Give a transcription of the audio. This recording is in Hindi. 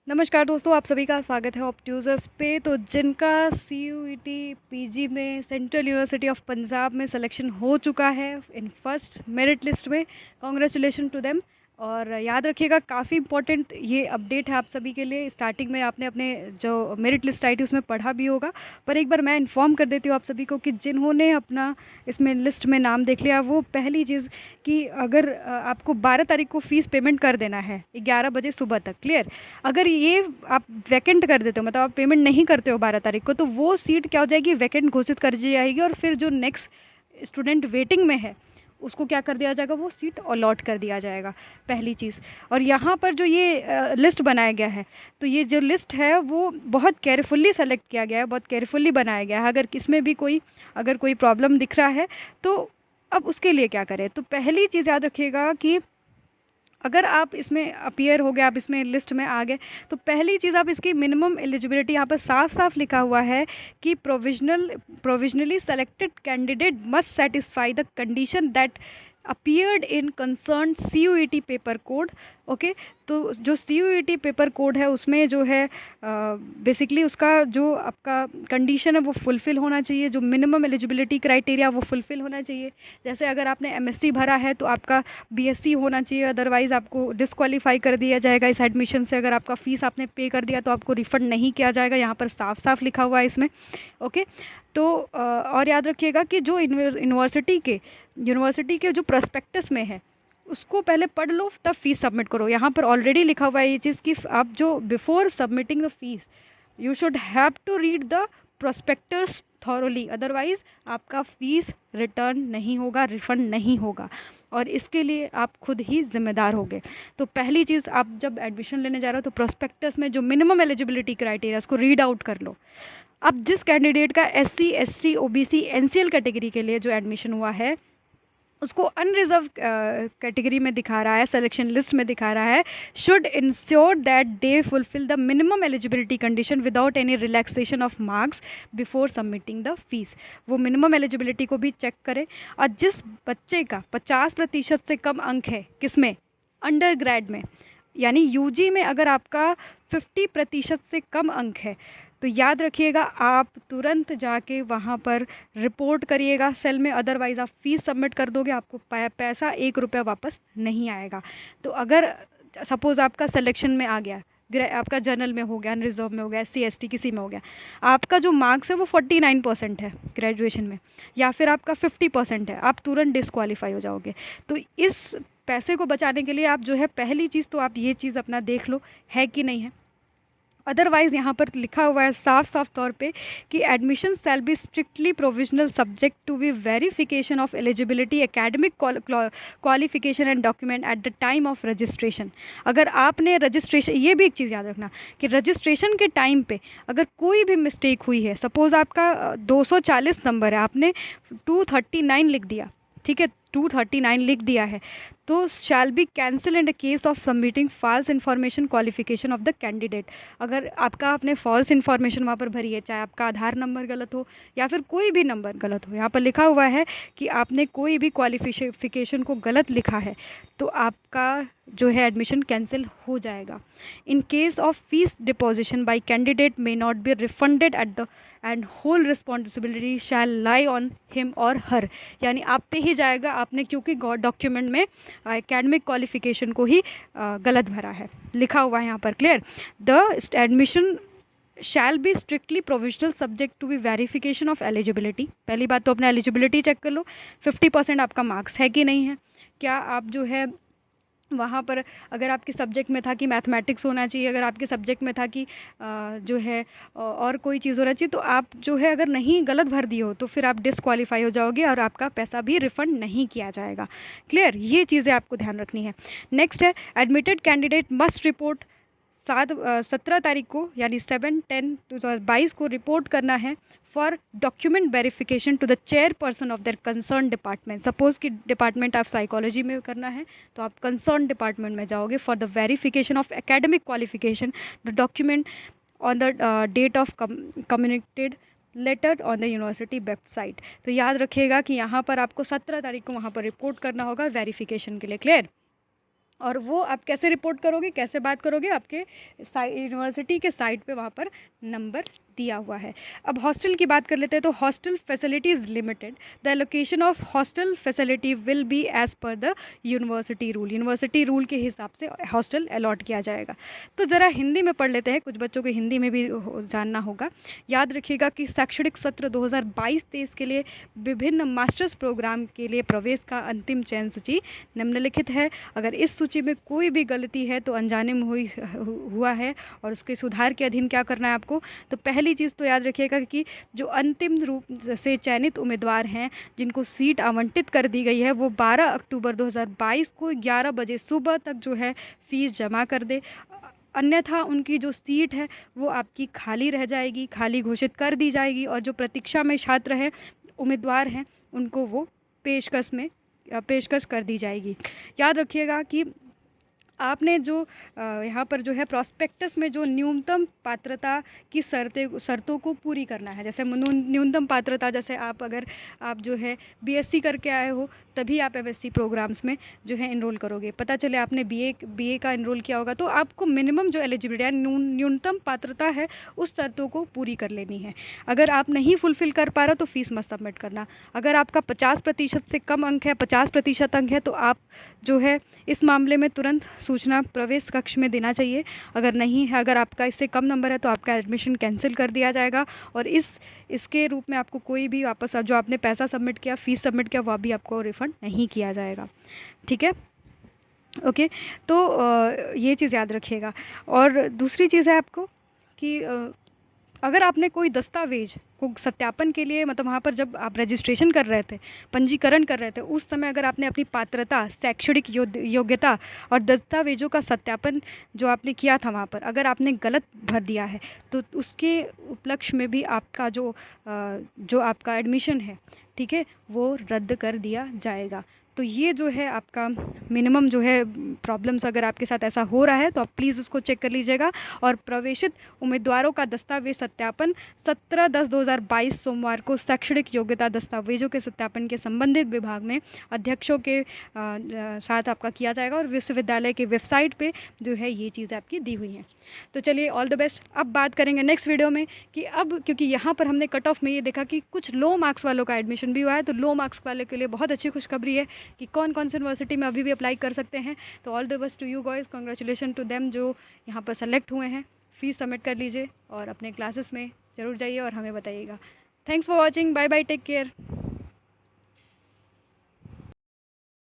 नमस्कार दोस्तों, आप सभी का स्वागत है ऑप्ट्यूजर्स पे। तो जिनका CUET पीजी में सेंट्रल यूनिवर्सिटी ऑफ पंजाब में सिलेक्शन हो चुका है इन फर्स्ट मेरिट लिस्ट में, कॉन्ग्रेचुलेशन टू देम। और याद रखिएगा, काफ़ी इंपॉर्टेंट ये अपडेट है आप सभी के लिए। स्टार्टिंग में आपने अपने जो मेरिट लिस्ट आई थी उसमें पढ़ा भी होगा, पर एक बार मैं इन्फॉर्म कर देती हूँ आप सभी को कि जिन्होंने अपना इसमें लिस्ट में नाम देख लिया, वो पहली चीज़ कि अगर आपको 12 तारीख को फ़ीस पेमेंट कर देना है 11 बजे सुबह तक। क्लियर? अगर ये आप वैकेंट कर देते हो, मतलब आप पेमेंट नहीं करते हो 12 तारीख को, तो वो सीट क्या हो जाएगी, वैकेंट घोषित कर दी जाएगी। और फिर जो नेक्स्ट स्टूडेंट वेटिंग में है उसको क्या कर दिया जाएगा, वो सीट अलॉट कर दिया जाएगा, पहली चीज़। और यहाँ पर जो ये लिस्ट बनाया गया है, तो ये जो लिस्ट है वो बहुत केयरफुली सेलेक्ट किया गया है, बहुत केयरफुली बनाया गया है। अगर किसमें भी अगर कोई प्रॉब्लम दिख रहा है तो अब उसके लिए क्या करें। तो पहली चीज़ याद रखिएगा कि अगर आप इसमें अपीयर हो गए, आप इसमें लिस्ट में आ गए, तो पहली चीज़ आप इसकी मिनिमम एलिजिबिलिटी, यहाँ पर साफ साफ लिखा हुआ है कि provisionally selected candidate must satisfy the condition that appeared in concern CUET paper code. Okay, तो जो CUET पेपर कोड है उसमें जो है बेसिकली उसका जो आपका कंडीशन है वो फुलफ़िल होना चाहिए, जो मिनिमम एलिजिबिलिटी क्राइटेरिया वो फुलफ़िल होना चाहिए। जैसे अगर आपने MSc भरा है तो आपका BSc होना चाहिए, अदरवाइज़ आपको डिसक्वालीफाई कर दिया जाएगा इस एडमिशन से। अगर आपका फ़ीस आपने पे कर दिया तो आपको रिफ़ंड नहीं किया जाएगा, यहाँ पर साफ साफ लिखा हुआ है इसमें। ओके, तो और याद रखिएगा कि जो यूनिवर्सिटी के जो प्रोस्पेक्टस में है उसको पहले पढ़ लो, तब फीस सबमिट करो। यहाँ पर ऑलरेडी लिखा हुआ है ये चीज़ कि आप जो before submitting the fees you should have to read the prospectus thoroughly, otherwise आपका फीस रिटर्न नहीं होगा, रिफंड नहीं होगा, और इसके लिए आप खुद ही जिम्मेदार होंगे। तो पहली चीज़, आप जब एडमिशन लेने जा रहे हो तो प्रोस्पेक्टस में जो मिनिमम एलिजिबिलिटी क्राइटेरिया उसको रीड आउट कर लो। अब जिस कैंडिडेट का SC ST OBC NCL category के लिए जो एडमिशन हुआ है उसको अनरिजर्व कैटेगरी में दिखा रहा है, सिलेक्शन लिस्ट में दिखा रहा है, should ensure that they fulfil the minimum eligibility condition without any relaxation of marks before submitting the fees. वो मिनिमम एलिजिबिलिटी को भी चेक करें। और जिस बच्चे का 50% से कम अंक है, किसमें, अंडर ग्रेड में, यानी UG में अगर आपका 50% से कम अंक है तो याद रखिएगा आप तुरंत जाके वहाँ पर रिपोर्ट करिएगा सेल में, अदरवाइज़ आप फीस सबमिट कर दोगे, आपको पैसा 1 रुपया वापस नहीं आएगा। तो अगर सपोज़ आपका सिलेक्शन में आ गया, आपका जनरल में हो गया, रिजर्व में हो गया, SC ST किसी में हो गया, आपका जो मार्क्स है वो 49% है ग्रेजुएशन में, या फिर आपका 50% है, आप तुरंत डिसक्वालीफाई हो जाओगे। तो इस पैसे को बचाने के लिए आप जो है, पहली चीज़ तो आप ये चीज़ अपना देख लो है कि नहीं है। अदरवाइज़ यहाँ पर लिखा हुआ है साफ साफ तौर पे कि admission shall be strictly provisional subject to be verification of eligibility academic qualification and document at the time of registration. अगर आपने रजिस्ट्रेशन, ये भी एक चीज़ याद रखना कि रजिस्ट्रेशन के टाइम पे अगर कोई भी मिस्टेक हुई है, सपोज़ आपका 240 नंबर है, आपने 239 लिख दिया, ठीक है, 239 लिख दिया है, तो shall be cancel in the case of submitting false information qualification of the candidate. अगर आपका आपने फॉल्स इन्फॉर्मेशन वहाँ पर भरी है, चाहे आपका आधार नंबर गलत हो या फिर कोई भी नंबर गलत हो, यहाँ पर लिखा हुआ है कि आपने कोई भी क्वालिफिकेशन को गलत लिखा है तो आपका जो है एडमिशन कैंसिल हो जाएगा। In case of fees deposition by candidate may not be refunded at the end whole responsibility shall lie on him और हर, यानी आप पे ही जाएगा, आपने क्योंकि डॉक्यूमेंट में एकेडमिक क्वालिफिकेशन को ही गलत भरा है, लिखा हुआ है यहाँ पर। Clear? The admission shall be strictly provisional subject to be verification of eligibility. पहली बात तो अपना एलिजिबिलिटी चेक कर लो, 50% आपका मार्क्स है कि नहीं है, क्या आप जो है वहाँ पर, अगर आपके सब्जेक्ट में था कि मैथमेटिक्स होना चाहिए, अगर आपके सब्जेक्ट में था कि जो है और कोई चीज़ होना चाहिए, तो आप जो है अगर नहीं गलत भर दिए हो तो फिर आप डिसक्वालीफाई हो जाओगे और आपका पैसा भी रिफ़ंड नहीं किया जाएगा। क्लियर? ये चीज़ें आपको ध्यान रखनी है। नेक्स्ट है, एडमिटेड कैंडिडेट मस्ट रिपोर्ट 17 तारीख को, यानी 7/10/2022 को रिपोर्ट करना है for document verification to the chairperson of their concern department. Suppose कि डिपार्टमेंट ऑफ साइकोलॉजी में करना है तो आप कंसर्न डिपार्टमेंट में जाओगे for the verification of academic qualification, the document on the date of communicated letter on the university website. तो याद रखिएगा कि यहाँ पर आपको 17 तारीख को वहाँ पर रिपोर्ट करना होगा वेरिफिकेशन के लिए। क्लियर? और वो आप कैसे रिपोर्ट करोगे, कैसे बात करोगे, आपके यूनिवर्सिटी के साइट पे वहाँ पर नंबर दिया हुआ है। अब हॉस्टल की बात कर लेते हैं। तो hostel facility is limited, the allocation of hostel facility will be as per the university rule, university rule के हिसाब से हॉस्टल अलॉट किया जाएगा। तो ज़रा हिंदी में पढ़ लेते हैं, कुछ बच्चों को हिंदी में भी जानना होगा। याद रखिएगा कि शैक्षणिक सत्र 2022-23 के लिए विभिन्न मास्टर्स प्रोग्राम के लिए प्रवेश का अंतिम चयन सूची निम्नलिखित है। अगर इस सूची में कोई भी गलती है तो अनजाने में हुआ है और उसके सुधार के अधीन क्या करना है आपको। तो पहली चीज़ तो याद रखिएगा कि जो अंतिम रूप से चयनित उम्मीदवार हैं जिनको सीट आवंटित कर दी गई है, वो 12 अक्टूबर 2022 को 11 बजे सुबह तक जो है फीस जमा कर दे। अन्यथा उनकी जो सीट है वो आपकी खाली रह जाएगी, खाली घोषित कर दी जाएगी, और जो प्रतीक्षा में छात्र हैं, उम्मीदवार हैं, उनको वो पेशकश कर दी जाएगी। याद रखिएगा कि आपने जो यहाँ पर जो है प्रॉस्पेक्टस में जो न्यूनतम पात्रता की शर्तों को पूरी करना है। जैसे न्यूनतम पात्रता, जैसे अगर आप जो है बीएससी करके आए हो तभी आप एमएससी प्रोग्राम्स में जो है इनरोल करोगे। पता चले आपने बीए का इनरोल किया होगा तो आपको मिनिमम जो एलिजिबिलिटी न्यूनतम पात्रता है उस शर्तों को पूरी कर लेनी है। अगर आप नहीं फुलफ़िल कर पा रहे तो फीस मत सबमिट करना। अगर आपका 50% से कम अंक है, 50% अंक है, तो आप जो है इस मामले में तुरंत सूचना प्रवेश कक्ष में देना चाहिए। अगर नहीं है, अगर आपका इससे कम नंबर है तो आपका एडमिशन कैंसिल कर दिया जाएगा और इसके रूप में आपको कोई भी वापस जो आपने पैसा सबमिट किया, फीस सबमिट किया, वह भी आपको रिफ़ंड नहीं किया जाएगा। ठीक है, ओके। तो ये चीज़ याद रखिएगा। और दूसरी चीज़ है आपको कि अगर आपने कोई दस्तावेज को सत्यापन के लिए, मतलब वहाँ पर जब आप रजिस्ट्रेशन कर रहे थे, पंजीकरण कर रहे थे, उस समय अगर आपने अपनी पात्रता, शैक्षणिक योग्यता और दस्तावेजों का सत्यापन जो आपने किया था वहाँ पर, अगर आपने गलत भर दिया है तो उसके उपलक्ष्य में भी आपका जो आपका एडमिशन है, ठीक है, वो रद्द कर दिया जाएगा। तो ये जो है आपका मिनिमम जो है प्रॉब्लम्स, अगर आपके साथ ऐसा हो रहा है तो आप प्लीज़ उसको चेक कर लीजिएगा। और प्रवेशित उम्मीदवारों का दस्तावेज सत्यापन 17/10/2022 सोमवार को शैक्षणिक योग्यता दस्तावेजों के सत्यापन के संबंधित विभाग में अध्यक्षों के साथ आपका किया जाएगा और विश्वविद्यालय के वेबसाइट पे जो है ये चीज़ें आपकी दी हुई हैं। तो चलिए, ऑल द बेस्ट। अब बात करेंगे नेक्स्ट वीडियो में कि अब, क्योंकि यहाँ पर हमने कट ऑफ में ये देखा कि कुछ लो मार्क्स वालों का एडमिशन भी हुआ है, तो लो मार्क्स वाले के लिए बहुत अच्छी खुशखबरी है कि कौन कौन सी यूनिवर्सिटी में अभी भी अप्लाई कर सकते हैं। तो all the best to you guys, congratulation to them जो यहाँ पर सेलेक्ट हुए हैं। फीस सबमिट कर लीजिए और अपने क्लासेस में ज़रूर जाइए और हमें बताइएगा। Thanks for watching, bye bye, take care.